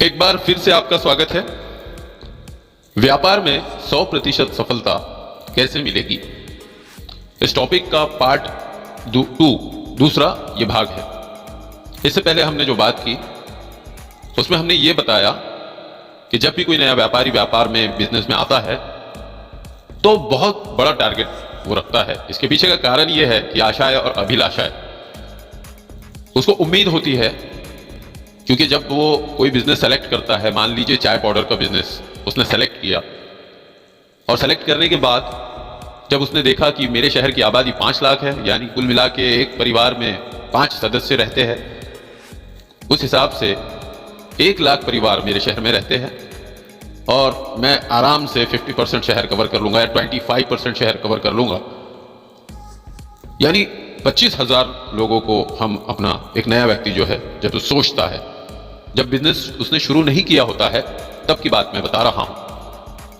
एक बार फिर से आपका स्वागत है। व्यापार में 100% सफलता कैसे मिलेगी, इस टॉपिक का पार्ट दूसरा ये भाग है। इससे पहले हमने जो बात की उसमें हमने ये बताया कि जब भी कोई नया व्यापारी व्यापार में बिजनेस में आता है तो बहुत बड़ा टारगेट वो रखता है। इसके पीछे का कारण ये है कि आशाएं और अभिलाषाएं, उसको उम्मीद होती है, क्योंकि जब वो कोई बिजनेस सेलेक्ट करता है, मान लीजिए चाय पाउडर का बिजनेस उसने सेलेक्ट किया, और सेलेक्ट करने के बाद जब उसने देखा कि मेरे शहर की आबादी 5 लाख है, यानी कुल मिला के एक परिवार में 5 सदस्य रहते हैं, उस हिसाब से 1 लाख परिवार मेरे शहर में रहते हैं और मैं आराम से 50% शहर कवर कर लूंगा या 25% शहर कवर कर लूंगा, यानी 25,000 लोगों को हम अपना एक नया व्यक्ति जो है जब तो सोचता है, जब बिजनेस उसने शुरू नहीं किया होता है तब की बात मैं बता रहा हूं,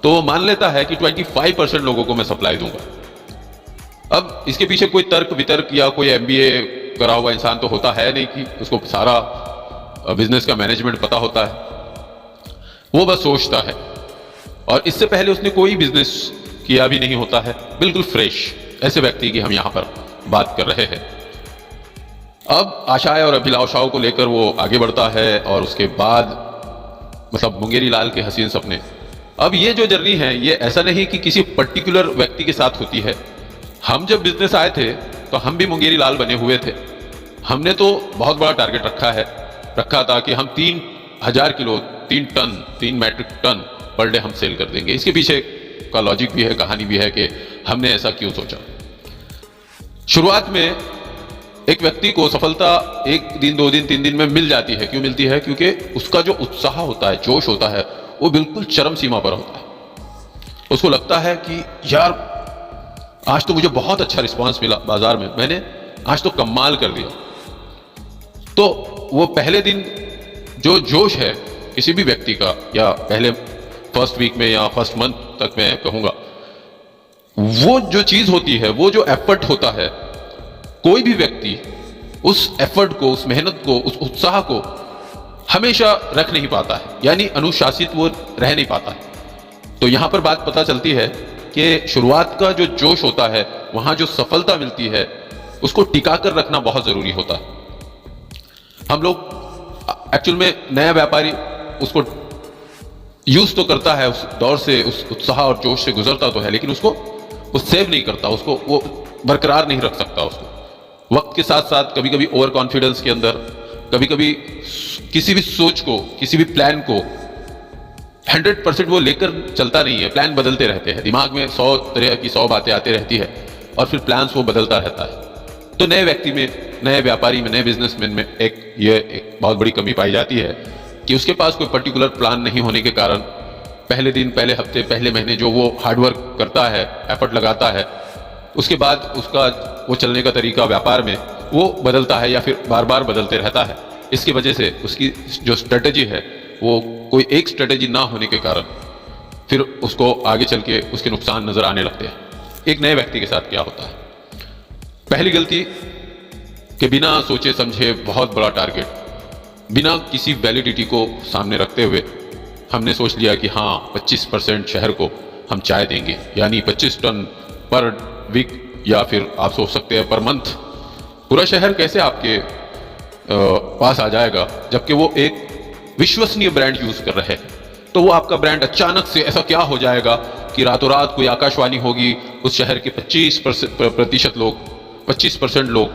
तो वो मान लेता है कि 25% लोगों को मैं सप्लाई दूंगा। अब इसके पीछे कोई तर्क वितर्क या कोई MBA करा हुआ इंसान तो होता है नहीं कि उसको सारा बिजनेस का मैनेजमेंट पता होता है। वो बस सोचता है, और इससे पहले उसने कोई बिजनेस किया भी नहीं होता है, बिल्कुल फ्रेश। ऐसे व्यक्ति की हम यहां पर बात कर रहे हैं। अब आशाएं और अभिलाषाओं को लेकर वो आगे बढ़ता है, और उसके बाद मतलब मुंगेरी लाल के हसीन सपने। अब ये जो जर्नी है ये ऐसा नहीं कि किसी पर्टिकुलर व्यक्ति के साथ होती है। हम जब बिजनेस आए थे तो हम भी मुंगेरी लाल बने हुए थे। हमने तो बहुत बड़ा टारगेट रखा था कि हम 3,000 kilo 3 metric ton per day हम सेल कर देंगे। इसके पीछे का लॉजिक भी है, कहानी भी है कि हमने ऐसा क्यों सोचा। शुरुआत में एक व्यक्ति को सफलता 1 दिन 2 दिन 3 दिन में मिल जाती है। क्यों मिलती है? क्योंकि उसका जो उत्साह होता है, जोश होता है, वो बिल्कुल चरम सीमा पर होता है। उसको लगता है कि यार आज तो मुझे बहुत अच्छा रिस्पांस मिला बाजार में, मैंने आज तो कमाल कर दिया। तो वो पहले दिन जो जोश है किसी भी व्यक्ति का, या पहले फर्स्ट वीक में या फर्स्ट मंथ तक मैं कहूंगा, वो जो चीज होती है, वो जो एफर्ट होता है, कोई भी व्यक्ति उस एफर्ट को, उस मेहनत को, उस उत्साह को हमेशा रख नहीं पाता है, यानी अनुशासित वो रह नहीं पाता है। तो यहां पर बात पता चलती है कि शुरुआत का जो जोश होता है, वहां जो सफलता मिलती है, उसको टिका कर रखना बहुत जरूरी होता है। हम लोग एक्चुअल में नया व्यापारी उसको यूज तो करता है, उस दौर से, उस उत्साह और जोश से गुजरता तो है, लेकिन उसको वो सेव नहीं करता, उसको वो बरकरार नहीं रख सकता। उसको वक्त के साथ साथ कभी कभी ओवर कॉन्फिडेंस के अंदर, कभी कभी किसी भी सोच को, किसी भी प्लान को 100% वो लेकर चलता नहीं है। प्लान बदलते रहते हैं, दिमाग में 100 तरह की 100 बातें आती रहती है, और फिर प्लान्स वो बदलता रहता है। तो नए व्यक्ति में, नए व्यापारी में, नए बिजनेसमैन में एक बहुत बड़ी कमी पाई जाती है कि उसके पास कोई पर्टिकुलर प्लान नहीं होने के कारण पहले दिन, पहले हफ्ते, पहले महीने जो वो हार्डवर्क करता है, एफर्ट लगाता है, उसके बाद उसका वो चलने का तरीका व्यापार में वो बदलता है, या फिर बार बार बदलते रहता है। इसकी वजह से उसकी जो स्ट्रेटेजी है, वो कोई एक स्ट्रेटेजी ना होने के कारण फिर उसको आगे चल के उसके नुकसान नजर आने लगते हैं। एक नए व्यक्ति के साथ क्या होता है? पहली गलती कि बिना सोचे समझे बहुत बड़ा टारगेट, बिना किसी वैलिडिटी को सामने रखते हुए हमने सोच लिया कि हाँ 25% शहर को हम चाय देंगे, यानी 25 टन पर वीक, या फिर आप सोच सकते हैं पर मंथ। पूरा शहर कैसे आपके पास आ जाएगा, जबकि वो एक विश्वसनीय ब्रांड यूज कर रहे हैं। तो वो आपका ब्रांड अचानक से ऐसा क्या हो जाएगा कि रातों रात कोई आकाशवाणी होगी, उस शहर के 25% लोग,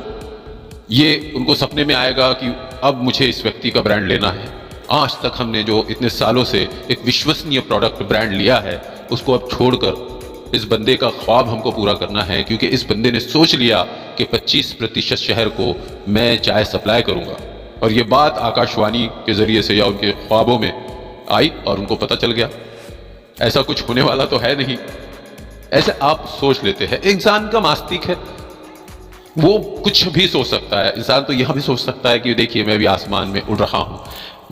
ये उनको सपने में आएगा कि अब मुझे इस व्यक्ति का ब्रांड लेना है। आज तक हमने जो इतने सालों से एक विश्वसनीय प्रोडक्ट ब्रांड लिया है, उसको अब छोड़कर इस बंदे का ख्वाब हमको पूरा करना है, क्योंकि इस बंदे ने सोच लिया कि 25% शहर को मैं चाय सप्लाई करूंगा। और ये बात आकाशवाणी के जरिए से या उनके ख्वाबों में आई और उनको पता चल गया। ऐसा कुछ होने वाला तो है नहीं, ऐसे आप सोच लेते हैं। इंसान का मस्तिष्क है, वो कुछ भी सोच सकता है। इंसान तो यह भी सोच सकता है कि देखिए मैं अभी आसमान में उड़ रहा हूं,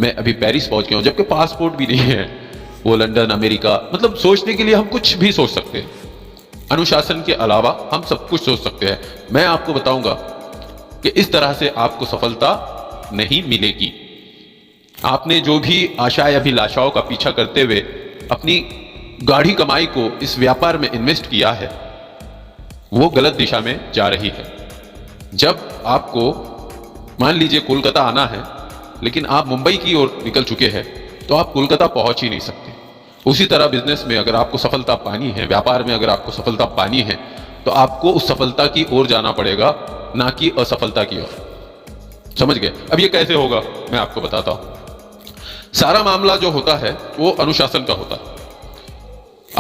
मैं अभी पेरिस पहुंच गया हूं, जबकि पासपोर्ट भी नहीं है, वो लंदन, अमेरिका, मतलब सोचने के लिए हम कुछ भी सोच सकते हैं। अनुशासन के अलावा हम सब कुछ सोच सकते हैं। मैं आपको बताऊंगा कि इस तरह से आपको सफलता नहीं मिलेगी। आपने जो भी आशाएं अभिलाषाओं का पीछा करते हुए अपनी गाढ़ी कमाई को इस व्यापार में इन्वेस्ट किया है, वो गलत दिशा में जा रही है। जब आपको मान लीजिए कोलकाता आना है, लेकिन आप मुंबई की ओर निकल चुके हैं, तो आप कोलकाता पहुंच ही नहीं सकते। उसी तरह बिजनेस में अगर आपको सफलता पानी है, व्यापार में अगर आपको सफलता पानी है, तो आपको उस सफलता की ओर जाना पड़ेगा, ना कि असफलता की ओर। समझ गए? अब ये कैसे होगा मैं आपको बताता हूं। सारा मामला जो होता है वो अनुशासन का होता है।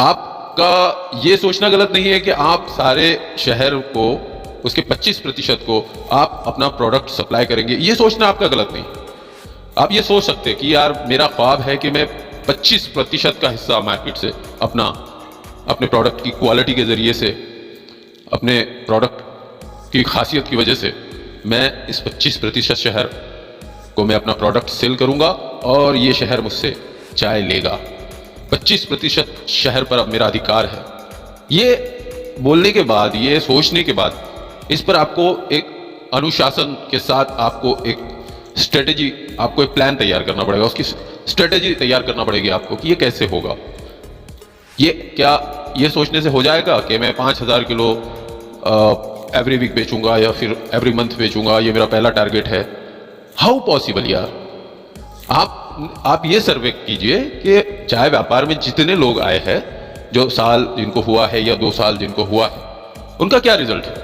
आपका ये सोचना गलत नहीं है कि आप सारे शहर को, उसके 25% को आप अपना प्रोडक्ट सप्लाई करेंगे, ये सोचना आपका गलत नहीं। आप ये सोच सकते हैं कि यार मेरा ख्वाब है कि मैं 25% का हिस्सा मार्केट से अपने प्रोडक्ट की क्वालिटी के जरिए से, अपने प्रोडक्ट की खासियत की वजह से मैं इस 25% शहर को मैं अपना प्रोडक्ट सेल करूंगा और ये शहर मुझसे चाय लेगा। 25% शहर पर अब मेरा अधिकार है। ये बोलने के बाद, ये सोचने के बाद, इस पर आपको एक अनुशासन के साथ आपको एक स्ट्रेटेजी, आपको एक प्लान तैयार करना पड़ेगा। उसकी स्ट्रेटेजी तैयार करना पड़ेगी आपको कि ये कैसे होगा। ये क्या ये सोचने से हो जाएगा कि मैं 5000 किलो एवरी वीक बेचूंगा या फिर एवरी मंथ बेचूंगा, ये मेरा पहला टारगेट है? हाउ पॉसिबल यार। आप ये सर्वे कीजिए कि चाय व्यापार में जितने लोग आए हैं, जो साल जिनको हुआ है या 2 साल जिनको हुआ है, उनका क्या रिजल्ट है,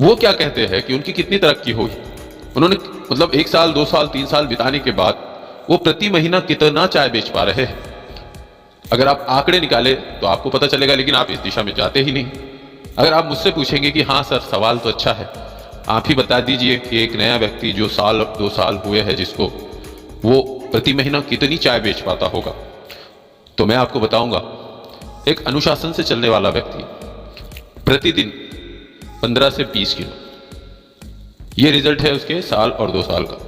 वो क्या कहते हैं कि उनकी कितनी तरक्की हुई। उन्होंने मतलब 1 साल 2 साल 3 साल बिताने के बाद वो प्रति महीना कितना चाय बेच पा रहे हैं। अगर आप आंकड़े निकाले तो आपको पता चलेगा, लेकिन आप इस दिशा में जाते ही नहीं। अगर आप मुझसे पूछेंगे कि हाँ सर सवाल तो अच्छा है, आप ही बता दीजिए कि एक नया व्यक्ति जो 1-2 साल हुए हैं जिसको, वो प्रति महीना कितनी चाय बेच पाता होगा, तो मैं आपको बताऊंगा एक अनुशासन से चलने वाला व्यक्ति प्रतिदिन 15 से 20 किलो, ये रिजल्ट है उसके साल और 2 साल का।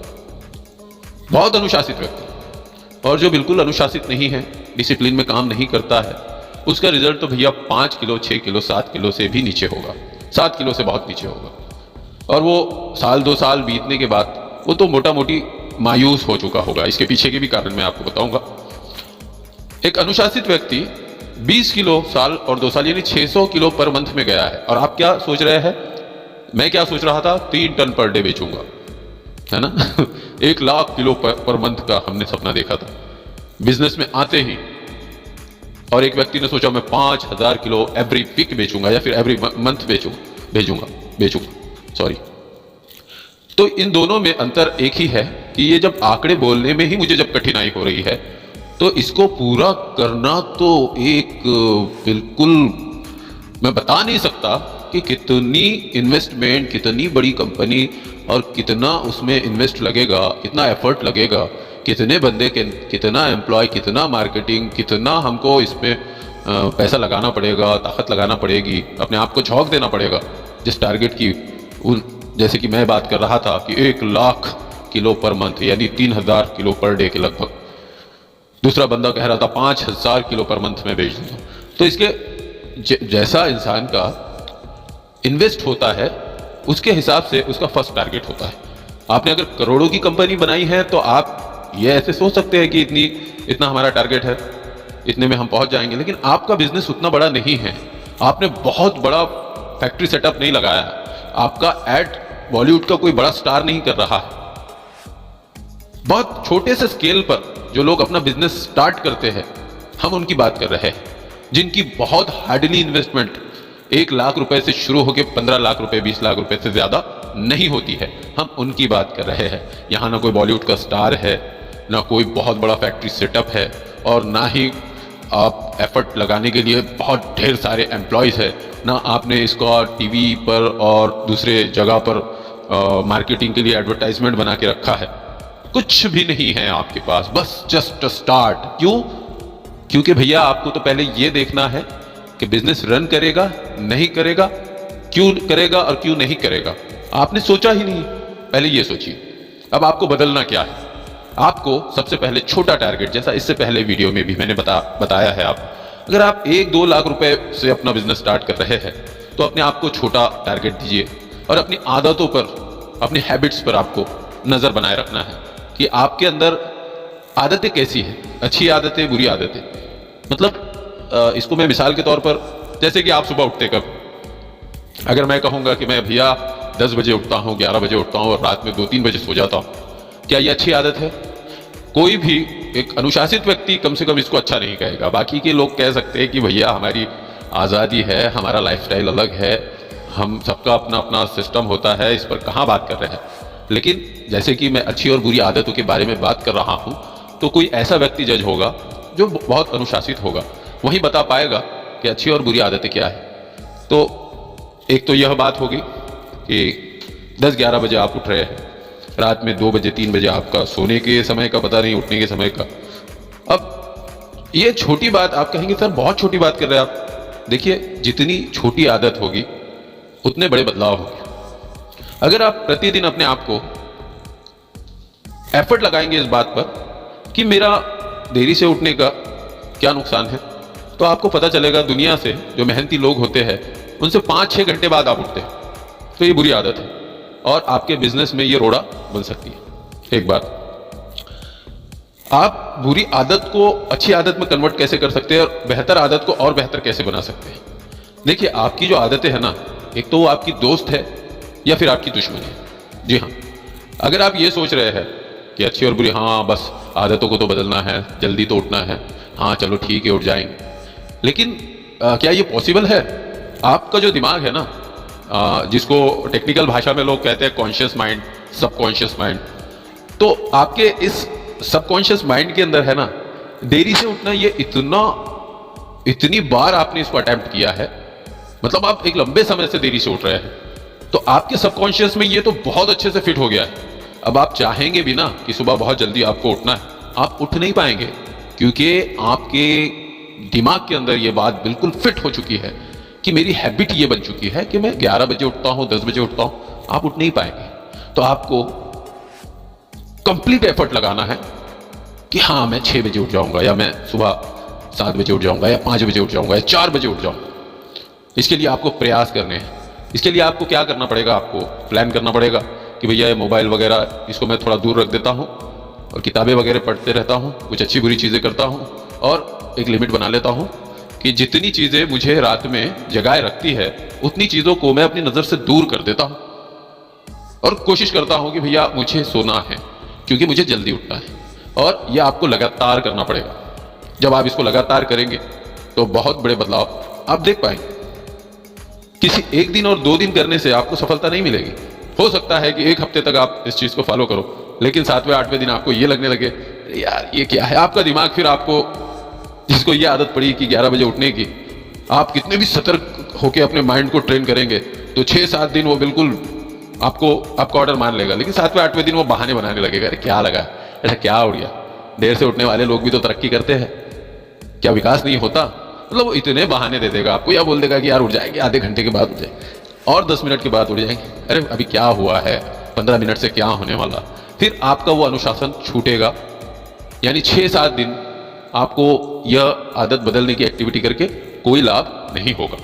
बहुत अनुशासित व्यक्ति। और जो बिल्कुल अनुशासित नहीं है, डिसिप्लिन में काम नहीं करता है, उसका रिजल्ट तो भैया 5 किलो 6 किलो 7 किलो से भी नीचे होगा। 7 किलो से बहुत नीचे होगा। और वो साल 2 साल बीतने के बाद वो तो मोटा मोटी मायूस हो चुका होगा। इसके पीछे के भी कारण मैं आपको बताऊंगा। एक अनुशासित व्यक्ति 20 किलो साल और 2 साल यानी 600 किलो पर मंथ में गया है। और आप क्या सोच रहे हैं, मैं क्या सोच रहा था, 3 टन पर डे बेचूंगा, है ना 1 लाख किलो पर मंथ का हमने सपना देखा था बिजनेस में आते ही। और एक व्यक्ति ने सोचा मैं 5000 किलो एवरी वीक बेचूंगा या फिर एवरी मंथ बेचूंगा सॉरी। तो इन दोनों में अंतर एक ही है कि ये जब आंकड़े बोलने में ही मुझे जब कठिनाई हो रही है, तो इसको पूरा करना तो एक बिल्कुल मैं बता नहीं सकता कि कितनी इन्वेस्टमेंट, कितनी बड़ी कंपनी और कितना उसमें इन्वेस्ट लगेगा, कितना एफर्ट लगेगा, कितने बंदे के, कितना एम्प्लॉय, कितना मार्केटिंग, कितना हमको इसमें पैसा लगाना पड़ेगा, ताकत लगाना पड़ेगी, अपने आप को झोंक देना पड़ेगा जिस टारगेट की। जैसे कि मैं बात कर रहा था कि 1 लाख किलो पर मंथ यानी 3000 किलो पर डे के लगभग। दूसरा बंदा कह रहा था 5000 किलो पर मंथ में बेच दूंगा। तो इसके जैसा इंसान का इन्वेस्ट होता है उसके हिसाब से उसका फर्स्ट टारगेट होता है। आपने अगर करोड़ों की कंपनी बनाई है तो आप ये ऐसे सोच सकते हैं कि इतना हमारा टारगेट है, इतने में हम पहुंच जाएंगे। लेकिन आपका बिजनेस उतना बड़ा नहीं है। आपने बहुत बड़ा फैक्ट्री सेटअप नहीं लगाया है। आपका एड बॉलीवुड का कोई बड़ा स्टार नहीं कर रहा है। बहुत छोटे से स्केल पर जो लोग अपना बिजनेस स्टार्ट करते हैं, हम उनकी बात कर रहे हैं, जिनकी बहुत हार्डली इन्वेस्टमेंट 1 लाख रुपए से शुरू होकर 15 लाख रुपए 20 लाख रुपए से ज्यादा नहीं होती है। हम उनकी बात कर रहे हैं। यहां ना कोई बॉलीवुड का स्टार है, ना कोई बहुत बड़ा फैक्ट्री सेटअप है, और ना ही आप एफर्ट लगाने के लिए बहुत ढेर सारे एम्प्लॉयज है, ना आपने इसका टीवी पर और दूसरे जगह पर मार्केटिंग के लिए एडवर्टाइजमेंट बना के रखा है। कुछ भी नहीं है आपके पास, बस जस्ट स्टार्ट। क्यों? क्योंकि भैया आपको तो पहले ये देखना है कि बिजनेस रन करेगा नहीं करेगा, क्यों करेगा और क्यों नहीं करेगा। आपने सोचा ही नहीं, पहले ये सोचिए। अब आपको बदलना क्या है? आपको सबसे पहले छोटा टारगेट, जैसा इससे पहले वीडियो में भी मैंने बताया है, अगर आप 1-2 लाख रुपए से अपना बिजनेस स्टार्ट कर रहे हैं तो अपने आप को छोटा टारगेट दीजिए और अपनी आदतों पर, अपनी हैबिट्स पर आपको नजर बनाए रखना है। कि आपके अंदर आदतें कैसी हैं, अच्छी आदतें, बुरी आदतें। मतलब इसको मैं मिसाल के तौर पर, जैसे कि आप सुबह उठते कब, अगर मैं कहूँगा कि मैं भैया 10 बजे उठता हूँ, 11 बजे उठता हूँ और रात में 2-3 बजे सो जाता हूँ, क्या ये अच्छी आदत है? कोई भी एक अनुशासित व्यक्ति कम से कम इसको अच्छा नहीं कहेगा। बाकी के लोग कह सकते हैं कि भैया हमारी आज़ादी है, हमारा लाइफस्टाइल अलग है, हम सबका अपना अपना सिस्टम होता है, इस पर कहाँ बात कर रहे हैं। लेकिन जैसे कि मैं अच्छी और बुरी आदतों के बारे में बात कर रहा हूँ, तो कोई ऐसा व्यक्ति जज होगा जो बहुत अनुशासित होगा, वही बता पाएगा कि अच्छी और बुरी आदतें क्या है। तो एक तो यह बात होगी कि 10-11 बजे आप उठ रहे हैं, रात में 2 बजे 3 बजे आपका सोने के समय का पता नहीं, उठने के समय का। अब ये छोटी बात आप कहेंगे सर बहुत छोटी बात कर रहे हैं आप। देखिए, जितनी छोटी आदत होगी उतने बड़े बदलाव होंगे। अगर आप प्रतिदिन अपने आप को एफर्ट लगाएंगे इस बात पर कि मेरा देरी से उठने का क्या नुकसान है, तो आपको पता चलेगा दुनिया से जो मेहनती लोग होते हैं उनसे 5-6 घंटे बाद आप उठते हैं। तो ये बुरी आदत है और आपके बिजनेस में ये रोड़ा बन सकती है। एक बात, आप बुरी आदत को अच्छी आदत में कन्वर्ट कैसे कर सकते हैं और बेहतर आदत को और बेहतर कैसे बना सकते हैं। देखिए, आपकी जो आदतें हैं ना, एक तो वो आपकी दोस्त है या फिर आपकी दुश्मन है। जी हाँ, अगर आप ये सोच रहे हैं कि अच्छी और बुरी, हाँ बस आदतों को तो बदलना है, जल्दी तो उठना है, हाँ चलो ठीक है उठ जाएंगे, लेकिन क्या ये पॉसिबल है? आपका जो दिमाग है ना, जिसको टेक्निकल भाषा में लोग कहते हैं कॉन्शियस माइंड, सबकॉन्शियस माइंड, तो आपके इस सबकॉन्शियस माइंड के अंदर है ना, देरी से उठना, ये इतनी बार आपने इसको अटेम्प्ट किया है, मतलब आप एक लंबे समय से देरी से उठ रहे हैं, तो आपके सबकॉन्शियस में ये तो बहुत अच्छे से फिट हो गया है। अब आप चाहेंगे भी ना कि सुबह बहुत जल्दी आपको उठना है, आप उठ नहीं पाएंगे, क्योंकि आपके दिमाग के अंदर ये बात बिल्कुल फिट हो चुकी है कि मेरी हैबिट ये बन चुकी है कि मैं 11 बजे उठता हूँ, 10 बजे उठता हूँ। आप उठ नहीं पाएंगे। तो आपको कंप्लीट एफर्ट लगाना है कि हाँ मैं 6 बजे उठ जाऊंगा, या मैं सुबह 7 बजे उठ जाऊंगा, या 5 बजे उठ जाऊंगा, या 4 बजे उठ जाऊंगा। इसके लिए आपको प्रयास करने हैं। इसके लिए आपको क्या करना पड़ेगा? आपको प्लान करना पड़ेगा कि भैया ये मोबाइल वगैरह इसको मैं थोड़ा दूर रख देता हूँ और किताबें वगैरह पढ़ते रहता हूँ, कुछ अच्छी बुरी चीज़ें करता हूँ, और एक लिमिट बना लेता हूँ कि जितनी चीज़ें मुझे रात में जगाए रखती है उतनी चीज़ों को मैं अपनी नज़र से दूर कर देता हूँ और कोशिश करता हूँ कि भैया मुझे सोना है क्योंकि मुझे जल्दी उठना है। और यह आपको लगातार करना पड़ेगा। जब आप इसको लगातार करेंगे तो बहुत बड़े बदलाव आप देख पाएंगे। किसी एक दिन और 2 दिन करने से आपको सफलता नहीं मिलेगी। हो सकता है कि 1 हफ्ते तक आप इस चीज़ को फॉलो करो, लेकिन 7वें-8वें दिन आपको ये लगने लगे यार ये क्या है। आपका दिमाग फिर आपको, जिसको ये आदत पड़ी कि 11 बजे उठने की, आप कितने भी सतर्क होकर अपने माइंड को ट्रेन करेंगे तो 6-7 दिन वो बिल्कुल आपका ऑर्डर मान लेगा, लेकिन 7वें-8वें दिन वो बहाने बनाने लगेगा। अरे क्या लगा, ऐसा क्या उड़ गया, देर से उठने वाले लोग भी तो तरक्की करते हैं, क्या विकास नहीं होता? मतलब वो इतने बहाने दे देगा आपको, या बोल देगा कि यार उठ जाएंगे, आधे घंटे के बाद उठ जाएंगे और 10 मिनट के बाद उठ जाएंगे। अरे अभी क्या हुआ है, 15 मिनट से क्या होने वाला। फिर आपका वो अनुशासन छूटेगा। यानी 6-7 दिन आपको यह आदत बदलने की एक्टिविटी करके कोई लाभ नहीं होगा।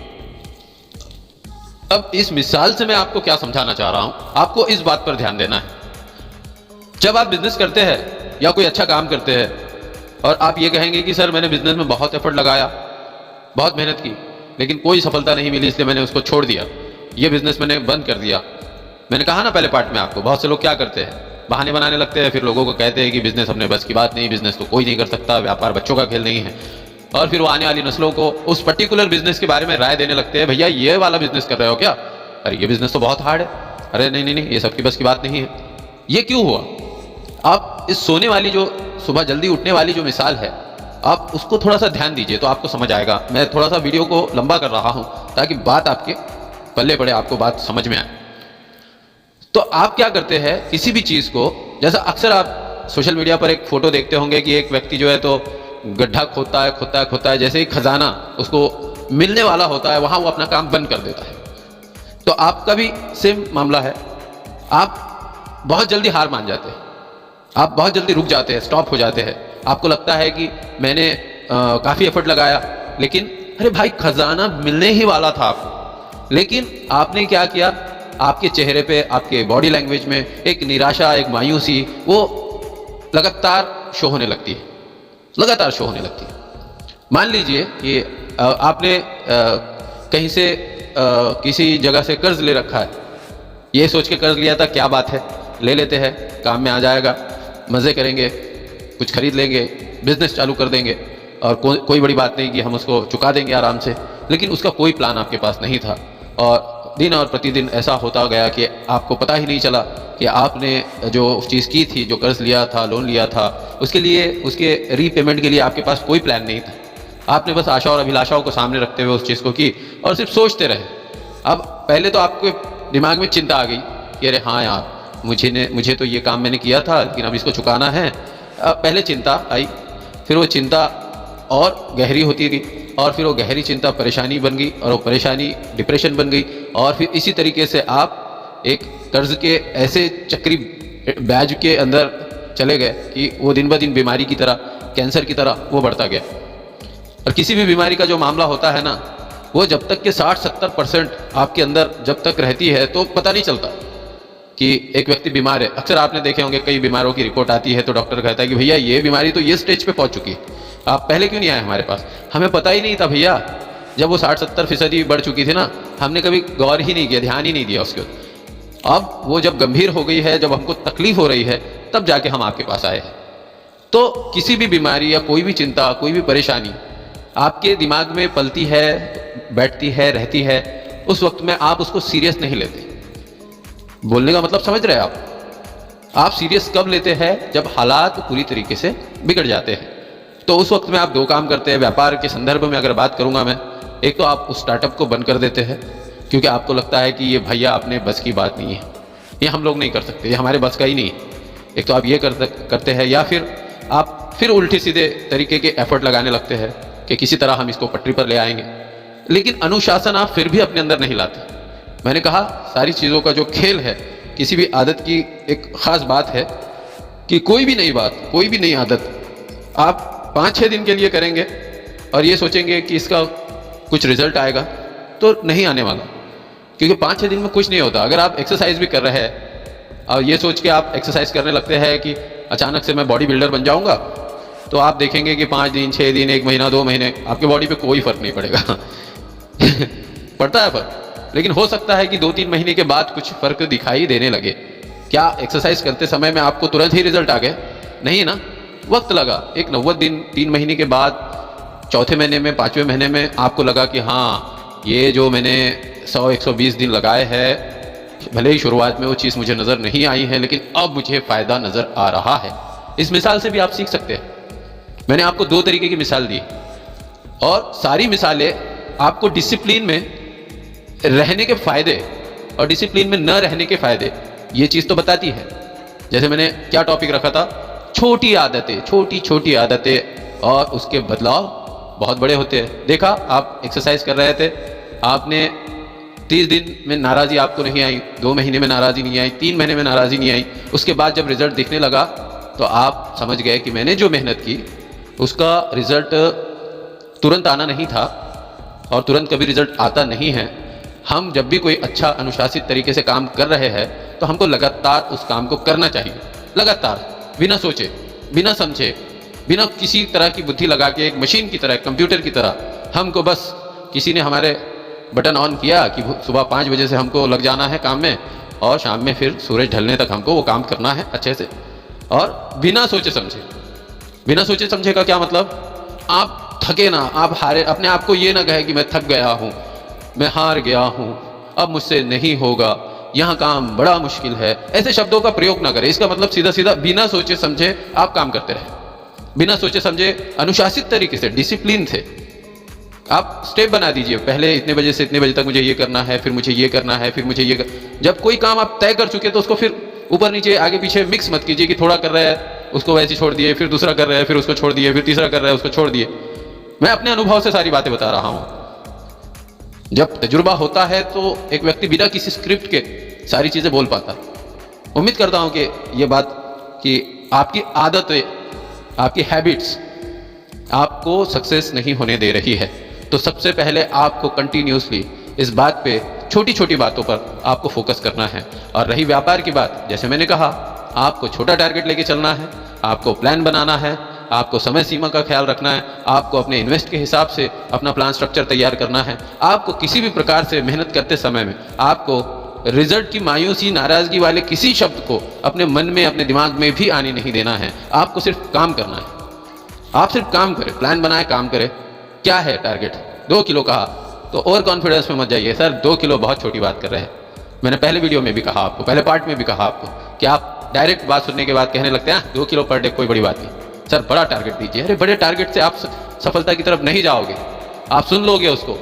अब इस मिसाल से मैं आपको क्या समझाना चाह रहा हूं, आपको इस बात पर ध्यान देना है। जब आप बिजनेस करते हैं या कोई अच्छा काम करते हैं और आप ये कहेंगे कि सर मैंने बिजनेस में बहुत एफर्ट लगाया, बहुत मेहनत की, लेकिन कोई सफलता नहीं मिली, इसलिए मैंने उसको छोड़ दिया, ये बिजनेस मैंने बंद कर दिया। मैंने कहा ना पहले पार्ट में आपको, बहुत से लोग क्या करते हैं, बहाने बनाने लगते हैं, फिर लोगों को कहते हैं कि बिजनेस अपने बस की बात नहीं, बिजनेस तो कोई नहीं कर सकता, व्यापार बच्चों का खेल नहीं है। और फिर वो आने वाली नस्लों को उस पर्टिकुलर बिजनेस के बारे में राय देने लगते हैं, भैया ये वाला बिजनेस कर रहे हो क्या, अरे ये बिजनेस तो बहुत हार्ड है, अरे नहीं नहीं नहीं ये सबकी बस की बात नहीं है। ये क्यों हुआ? आप इस सोने वाली जो सुबह जल्दी उठने वाली जो मिसाल है, आप उसको थोड़ा सा ध्यान दीजिए तो आपको समझ आएगा। मैं थोड़ा सा वीडियो को लंबा कर रहा हूं ताकि बात आपके पल्ले पड़े, आपको बात समझ में आए। तो आप क्या करते हैं, किसी भी चीज को, जैसा अक्सर आप सोशल मीडिया पर एक फोटो देखते होंगे कि एक व्यक्ति जो है तो गड्ढा खोदता है, जैसे ही खजाना उसको मिलने वाला होता है वहां वो अपना काम बंद कर देता है। तो आपका भी सेम मामला है। आप बहुत जल्दी हार मान जाते हैं, आप बहुत जल्दी रुक जाते हैं, स्टॉप हो जाते हैं। आपको लगता है कि मैंने काफ़ी एफर्ट लगाया, लेकिन अरे भाई खजाना मिलने ही वाला था आपको, लेकिन आपने क्या किया, आपके चेहरे पे, आपके बॉडी लैंग्वेज में एक निराशा, एक मायूसी, वो लगातार शो होने लगती है, लगातार शो होने लगती है। मान लीजिए कि आपने कहीं से किसी जगह से कर्ज ले रखा है, ये सोच के कर्ज लिया था क्या बात है, ले लेते हैं, काम में आ जाएगा, मज़े करेंगे, कुछ खरीद लेंगे, बिजनेस चालू कर देंगे और कोई बड़ी बात नहीं कि हम उसको चुका देंगे आराम से। लेकिन उसका कोई प्लान आपके पास नहीं था और दिन और प्रतिदिन ऐसा होता गया कि आपको पता ही नहीं चला कि आपने जो चीज़ की थी, जो कर्ज लिया था, लोन लिया था, उसके लिए, उसके रीपेमेंट के लिए आपके पास कोई प्लान नहीं था। आपने बस आशा और अभिलाषाओं को सामने रखते हुए उस चीज़ को की और सिर्फ सोचते रहे। अब पहले तो आपके दिमाग में चिंता आ गई कि अरे हाँ यार, मुझे तो ये काम मैंने किया था लेकिन अब इसको चुकाना है। पहले चिंता आई, फिर वो चिंता और गहरी होती गई और फिर वो गहरी चिंता परेशानी बन गई और वो परेशानी डिप्रेशन बन गई और फिर इसी तरीके से आप एक कर्ज के ऐसे चक्री बैज के अंदर चले गए कि वो दिन ब दिन बीमारी की तरह, कैंसर की तरह वो बढ़ता गया। और किसी भी बीमारी का जो मामला होता है ना, वो जब तक के 60-70% आपके अंदर जब तक रहती है तो पता नहीं चलता कि एक व्यक्ति बीमार है। अक्सर आपने देखे होंगे कई बीमारों की रिपोर्ट आती है तो डॉक्टर कहता है कि भैया ये बीमारी तो ये स्टेज पे पहुंच चुकी है, आप पहले क्यों नहीं आए हमारे पास, हमें पता ही नहीं था भैया। जब वो 60-70% बढ़ चुकी थी ना, हमने कभी गौर ही नहीं किया, ध्यान ही नहीं दिया उसके ऊपर। अब वो जब गंभीर हो गई है, जब हमको तकलीफ हो रही है, तब जाके हम आपके पास आए हैं। तो किसी भी बीमारी या कोई भी चिंता, कोई भी परेशानी आपके दिमाग में पलती है, बैठती है, रहती है, उस वक्त में आप उसको सीरियस नहीं लेते। बोलने का मतलब समझ रहे हैं आप सीरियस कब लेते हैं? जब हालात पूरी तरीके से बिगड़ जाते हैं। तो उस वक्त में आप दो काम करते हैं। व्यापार के संदर्भ में अगर बात करूंगा मैं, एक तो आप उस स्टार्टअप को बंद कर देते हैं क्योंकि आपको लगता है कि ये भैया अपने बस की बात नहीं है, ये हम लोग नहीं कर सकते, ये हमारे बस का ही नहीं है। एक तो आप ये करते हैं, या फिर आप फिर उल्टे सीधे तरीके के एफर्ट लगाने लगते हैं कि किसी तरह हम इसको पटरी पर ले आएंगे। लेकिन अनुशासन आप फिर भी अपने अंदर नहीं लाते। मैंने कहा सारी चीज़ों का जो खेल है, किसी भी आदत की एक ख़ास बात है कि कोई भी नई बात, कोई भी नई आदत आप 5-6 दिन के लिए करेंगे और ये सोचेंगे कि इसका कुछ रिजल्ट आएगा, तो नहीं आने वाला। क्योंकि 5-6 दिन में कुछ नहीं होता। अगर आप एक्सरसाइज भी कर रहे हैं और ये सोच के आप एक्सरसाइज करने लगते हैं कि अचानक से मैं बॉडी बिल्डर बन जाऊंगा, तो आप देखेंगे कि 5 दिन, 6 दिन, 1 महीना, 2 महीने आपके बॉडी पे कोई फर्क नहीं पड़ेगा। पड़ता है फर्क, लेकिन हो सकता है कि 2-3 महीने के बाद कुछ फर्क दिखाई देने लगे। क्या एक्सरसाइज करते समय में आपको तुरंत ही रिजल्ट आ गए? नहीं ना, वक्त लगा। एक 90 दिन, 3 महीने के बाद, चौथे महीने में, 5वें महीने में आपको लगा कि हाँ, ये जो मैंने 100-120 दिन लगाए हैं, भले ही शुरुआत में वो चीज़ मुझे नज़र नहीं आई है, लेकिन अब मुझे फ़ायदा नज़र आ रहा है। इस मिसाल से भी आप सीख सकते हैं। मैंने आपको 2 तरीके की मिसाल दी और सारी मिसालें आपको डिसिप्लिन में रहने के फ़ायदे और डिसिप्लिन में न रहने के फ़ायदे, ये चीज़ तो बताती है। जैसे मैंने क्या टॉपिक रखा था, छोटी आदतें, छोटी छोटी आदतें और उसके बदलाव बहुत बड़े होते हैं। देखा, आप एक्सरसाइज कर रहे थे, आपने 30 दिन में नाराज़ी आपको नहीं आई, 2 महीने में नाराज़ी नहीं आई, 3 महीने में नाराज़ी नहीं आई, उसके बाद जब रिजल्ट दिखने लगा तो आप समझ गए कि मैंने जो मेहनत की उसका रिजल्ट तुरंत आना नहीं था और तुरंत कभी रिजल्ट आता नहीं है। हम जब भी कोई अच्छा अनुशासित तरीके से काम कर रहे हैं तो हमको लगातार उस काम को करना चाहिए, लगातार, बिना सोचे, बिना समझे, बिना किसी तरह की बुद्धि लगा के, एक मशीन की तरह, कंप्यूटर की तरह। हमको बस किसी ने हमारे बटन ऑन किया कि सुबह 5 बजे से हमको लग जाना है काम में और शाम में फिर सूरज ढलने तक हमको वो काम करना है अच्छे से, और बिना सोचे समझे। बिना सोचे समझे का क्या मतलब? आप थके ना, आप हारे, अपने आप को ये ना कहे कि मैं थक गया हूँ, मैं हार गया हूँ, अब मुझसे नहीं होगा, यहाँ काम बड़ा मुश्किल है, ऐसे शब्दों का प्रयोग ना करें। इसका मतलब सीधा सीधा बिना सोचे समझे आप काम करते रहे, बिना सोचे समझे अनुशासित तरीके से, डिसिप्लिन से आप स्टेप बना दीजिए। पहले इतने बजे से इतने बजे तक मुझे ये करना है, फिर मुझे ये करना है, फिर मुझे ये जब कोई काम आप तय कर चुके तो उसको फिर ऊपर नीचे आगे पीछे मिक्स मत कीजिए कि थोड़ा कर रहे हैं उसको वैसे छोड़ दिए, फिर दूसरा कर रहे हैं फिर उसको छोड़ दिए, फिर तीसरा कर रहे हैं उसको छोड़ दिए। मैं अपने अनुभव से सारी बातें बता रहा हूं। जब तजुर्बा होता है तो एक व्यक्ति बिना किसी स्क्रिप्ट के सारी चीजें बोल पाता है। उम्मीद करता हूं कि ये बात कि आपकी आदतें, आपकी हैबिट्स आपको सक्सेस नहीं होने दे रही है। तो सबसे पहले आपको कंटिन्यूसली इस बात पे, छोटी छोटी बातों पर आपको फोकस करना है। और रही व्यापार की बात, जैसे मैंने कहा, आपको छोटा टारगेट लेके चलना है, आपको प्लान बनाना है, आपको समय सीमा का ख्याल रखना है, आपको अपने इन्वेस्ट के हिसाब से अपना प्लान स्ट्रक्चर तैयार करना है। आपको किसी भी प्रकार से मेहनत करते समय में आपको रिजल्ट की मायूसी, नाराज़गी वाले किसी शब्द को अपने मन में, अपने दिमाग में भी आने नहीं देना है। आपको सिर्फ काम करना है। आप सिर्फ काम करें, प्लान बनाए, काम करें। क्या है टारगेट? 2 किलो कहा तो ओवर कॉन्फिडेंस में मत जाइए, सर 2 किलो बहुत छोटी बात कर रहे हैं। मैंने पहले वीडियो में भी कहा आपको, पहले पार्ट में भी कहा आपको कि आप डायरेक्ट बात सुनने के बाद कहने लगते हैं 2 किलो पर डे कोई बड़ी बात नहीं, सर बड़ा टारगेट दीजिए। अरे बड़े टारगेट से आप सफलता की तरफ नहीं जाओगे। आप सुन लोगे उसको,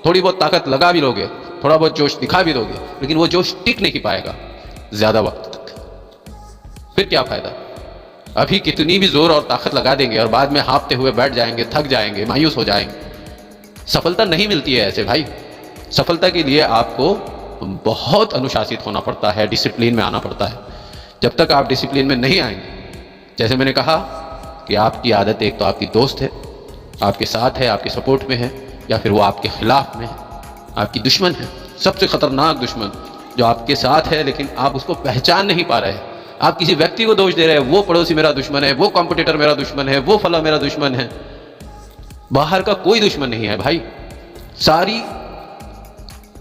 थोड़ी बहुत ताकत लगा भी लोगे, थोड़ा बहुत जोश दिखा भी दोगे, लेकिन वो जोश टिक नहीं पाएगा ज़्यादा वक्त तक। फिर क्या फ़ायदा? अभी कितनी भी जोर और ताकत लगा देंगे और बाद में हाँफते हुए बैठ जाएंगे, थक जाएंगे, मायूस हो जाएंगे। सफलता नहीं मिलती है ऐसे भाई। सफलता के लिए आपको बहुत अनुशासित होना पड़ता है, डिसिप्लिन में आना पड़ता है। जब तक आप डिसिप्लिन में नहीं आएंगे, जैसे मैंने कहा कि आपकी आदत एक तो आपकी दोस्त है, आपके साथ है, आपके सपोर्ट में है, या फिर वो आपके खिलाफ में है, आपकी दुश्मन है। सबसे खतरनाक दुश्मन जो आपके साथ है लेकिन आप उसको पहचान नहीं पा रहे हैं। आप किसी व्यक्ति को दोष दे रहे हैं, वो पड़ोसी मेरा दुश्मन है, वो कॉम्पिटिटर मेरा दुश्मन है, वो फला मेरा दुश्मन है। बाहर का कोई दुश्मन नहीं है भाई। सारी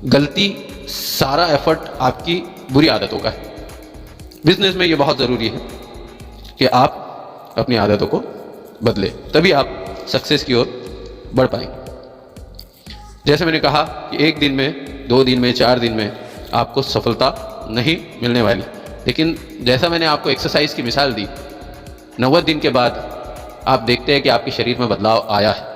गलती, सारा एफर्ट आपकी बुरी आदतों का है। बिजनेस में ये बहुत ज़रूरी है कि आप अपनी आदतों को बदले, तभी आप सक्सेस की ओर बढ़ पाएंगे। जैसे मैंने कहा कि 1 दिन में, 2 दिन में, 4 दिन में आपको सफलता नहीं मिलने वाली, लेकिन जैसा मैंने आपको एक्सरसाइज की मिसाल दी, 90 दिन के बाद आप देखते हैं कि आपके शरीर में बदलाव आया है,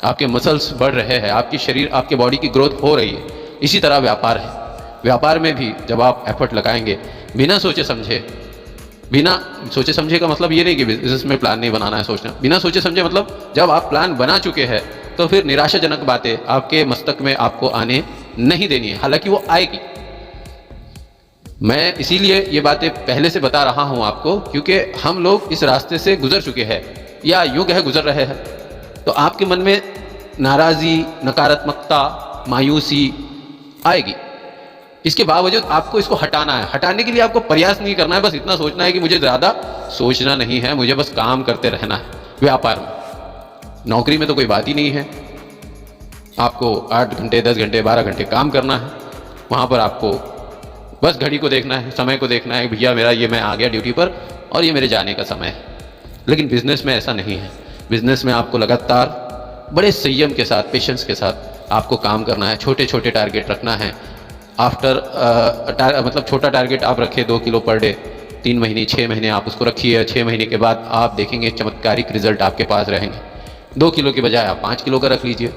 आपके मसल्स बढ़ रहे हैं, आपकी शरीर, आपके बॉडी की ग्रोथ हो रही है। इसी तरह व्यापार है। व्यापार में भी जब आप एफर्ट लगाएंगे बिना सोचे समझे, बिना सोचे समझे का मतलब ये नहीं कि बिजनेस में प्लान नहीं बनाना है, सोचना। बिना सोचे समझे मतलब जब आप प्लान बना चुके हैं तो फिर निराशाजनक बातें आपके मस्तक में आपको आने नहीं देनी है, हालांकि वो आएगी। मैं इसीलिए ये बातें पहले से बता रहा हूं आपको, क्योंकि हम लोग इस रास्ते से गुजर चुके हैं, या यूं कहे गुजर रहे हैं। तो आपके मन में नाराज़ी, नकारात्मकता, मायूसी आएगी। इसके बावजूद आपको इसको हटाना है। हटाने के लिए आपको प्रयास नहीं करना है, बस इतना सोचना है कि मुझे ज़्यादा सोचना नहीं है, मुझे बस काम करते रहना है। व्यापार में, नौकरी में तो कोई बात ही नहीं है। आपको 8 घंटे, 10 घंटे, 12 घंटे काम करना है। वहाँ पर आपको बस घड़ी को देखना है, समय को देखना है, भैया मेरा ये, मैं आ गया ड्यूटी पर और ये मेरे जाने का समय है। लेकिन बिजनेस में ऐसा नहीं है। बिजनेस में आपको लगातार बड़े संयम के साथ, पेशेंस के साथ आपको काम करना है। छोटे छोटे टारगेट रखना है। मतलब छोटा टारगेट आप रखें 2 किलो पर डे, 3 महीने, 6 महीने आप उसको रखिए। 6 महीने के बाद आप देखेंगे चमत्कारिक रिजल्ट आपके पास रहेंगे। 2 किलो की बजाय आप 5 किलो का रख लीजिए।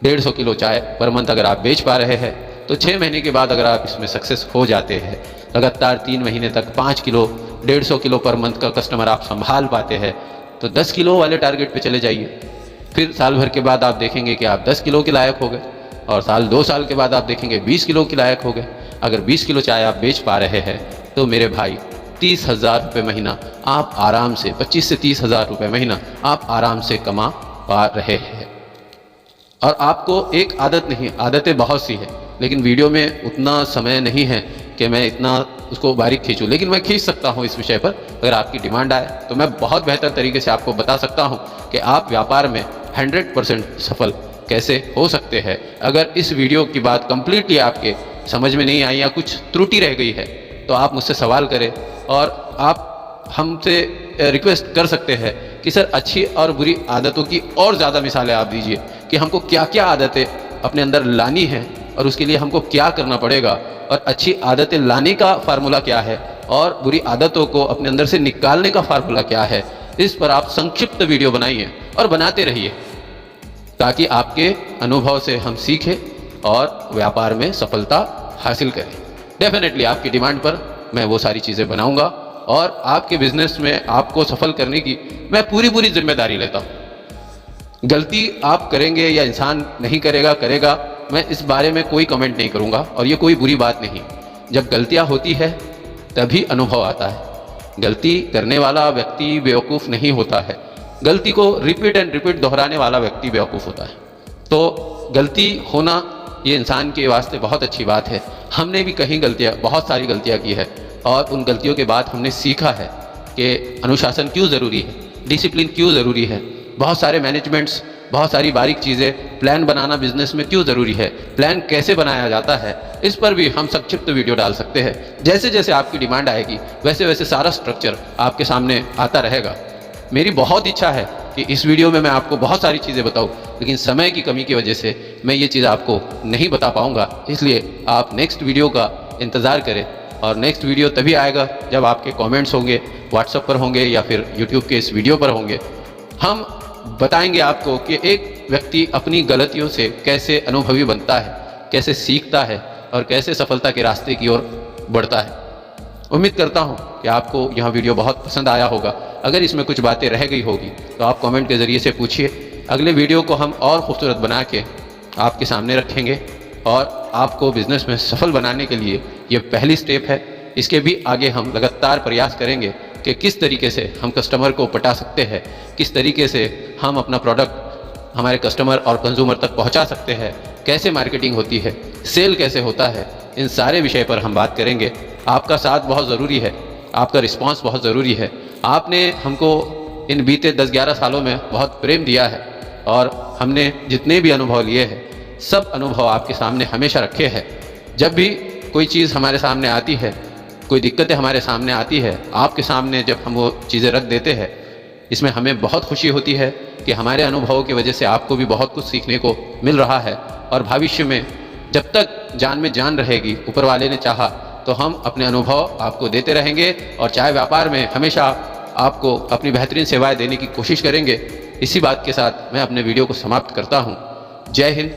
150 किलो चाय पर मंथ अगर आप बेच पा रहे हैं तो 6 महीने के बाद अगर आप इसमें सक्सेस हो जाते हैं, लगातार 3 महीने तक 5 किलो, 150 किलो पर मंथ का कस्टमर आप संभाल पाते हैं, तो 10 किलो वाले टारगेट पे चले जाइए। फिर साल भर के बाद आप देखेंगे कि आप 10 किलो के लायक हो गए, और 2 साल के बाद आप देखेंगे 20 किलो के लायक हो गए। अगर 20 किलो चाय आप बेच पा रहे हैं तो मेरे भाई 30,000 रुपये महीना आप आराम से, 25 से 30,000 रुपये महीना आप आराम से कमा पा रहे हैं। और आपको एक आदत नहीं, आदतें बहुत सी है, लेकिन वीडियो में उतना समय नहीं है कि मैं इतना उसको बारीक खींचूँ, लेकिन मैं खींच सकता हूँ इस विषय पर। अगर आपकी डिमांड आए तो मैं बहुत बेहतर तरीके से आपको बता सकता हूँ कि आप व्यापार में 100% सफल कैसे हो सकते हैं। अगर इस वीडियो की बात कंप्लीटली आपके समझ में नहीं आई या कुछ त्रुटि रह गई है तो आप मुझसे सवाल करें, और आप हमसे रिक्वेस्ट कर सकते हैं कि सर अच्छी और बुरी आदतों की और ज़्यादा मिसालें आप दीजिए कि हमको क्या क्या आदतें अपने अंदर लानी है और उसके लिए हमको क्या करना पड़ेगा, और अच्छी आदतें लाने का फार्मूला क्या है और बुरी आदतों को अपने अंदर से निकालने का फार्मूला क्या है। इस पर आप संक्षिप्त वीडियो बनाइए और बनाते रहिए, ताकि आपके अनुभव से हम सीखें और व्यापार में सफलता हासिल करें। डेफिनेटली आपकी डिमांड पर मैं वो सारी चीज़ें बनाऊंगा, और आपके बिजनेस में आपको सफल करने की मैं पूरी जिम्मेदारी लेता हूँ। गलती आप करेंगे या इंसान नहीं करेगा, करेगा, मैं इस बारे में कोई कमेंट नहीं करूँगा, और ये कोई बुरी बात नहीं। जब गलतियाँ होती है तभी अनुभव आता है। गलती करने वाला व्यक्ति बेवकूफ़ नहीं होता है, गलती को रिपीट एंड रिपीट दोहराने वाला व्यक्ति बेवकूफ़ होता है। तो गलती होना ये इंसान के वास्ते बहुत अच्छी बात है। हमने भी कहीं गलतियाँ, बहुत सारी गलतियाँ की है, और उन गलतियों के बाद हमने सीखा है कि अनुशासन क्यों ज़रूरी है, डिसिप्लिन क्यों ज़रूरी है, बहुत सारे मैनेजमेंट्स, बहुत सारी बारीक चीज़ें, प्लान बनाना बिजनेस में क्यों ज़रूरी है, प्लान कैसे बनाया जाता है, इस पर भी हम संक्षिप्त वीडियो डाल सकते हैं। जैसे जैसे आपकी डिमांड आएगी वैसे वैसे सारा स्ट्रक्चर आपके सामने आता रहेगा। मेरी बहुत इच्छा है कि इस वीडियो में मैं आपको बहुत सारी चीज़ें बताऊं, लेकिन समय की कमी की वजह से मैं ये चीज़ आपको नहीं बता पाऊंगा। इसलिए आप नेक्स्ट वीडियो का इंतज़ार करें, और नेक्स्ट वीडियो तभी आएगा जब आपके कमेंट्स होंगे, व्हाट्सएप पर होंगे या फिर यूट्यूब के इस वीडियो पर होंगे। हम बताएंगे आपको कि एक व्यक्ति अपनी गलतियों से कैसे अनुभवी बनता है, कैसे सीखता है और कैसे सफलता के रास्ते की ओर बढ़ता है। उम्मीद करता हूं कि आपको यह वीडियो बहुत पसंद आया होगा। अगर इसमें कुछ बातें रह गई होगी तो आप कमेंट के ज़रिए से पूछिए। अगले वीडियो को हम और खूबसूरत बना के आपके सामने रखेंगे, और आपको बिज़नेस में सफल बनाने के लिए ये पहली स्टेप है। इसके भी आगे हम लगातार प्रयास करेंगे कि किस तरीके से हम कस्टमर को पटा सकते हैं, किस तरीके से हम अपना प्रोडक्ट हमारे कस्टमर और कंज्यूमर तक पहुंचा सकते हैं, कैसे मार्केटिंग होती है, सेल कैसे होता है, इन सारे विषय पर हम बात करेंगे। आपका साथ बहुत ज़रूरी है, आपका रिस्पांस बहुत ज़रूरी है। आपने हमको इन बीते 10-11 सालों में बहुत प्रेम दिया है, और हमने जितने भी अनुभव लिए हैं सब अनुभव आपके सामने हमेशा रखे हैं। जब भी कोई चीज़ हमारे सामने आती है, कोई दिक्कतें हमारे सामने आती है, आपके सामने जब हम वो चीज़ें रख देते हैं, इसमें हमें बहुत खुशी होती है कि हमारे अनुभवों की वजह से आपको भी बहुत कुछ सीखने को मिल रहा है। और भविष्य में जब तक जान में जान रहेगी, ऊपर वाले ने चाहा तो हम अपने अनुभव आपको देते रहेंगे, और चाहे व्यापार में हमेशा आपको अपनी बेहतरीन सेवाएं देने की कोशिश करेंगे। इसी बात के साथ मैं अपने वीडियो को समाप्त करता हूँ। जय हिंद।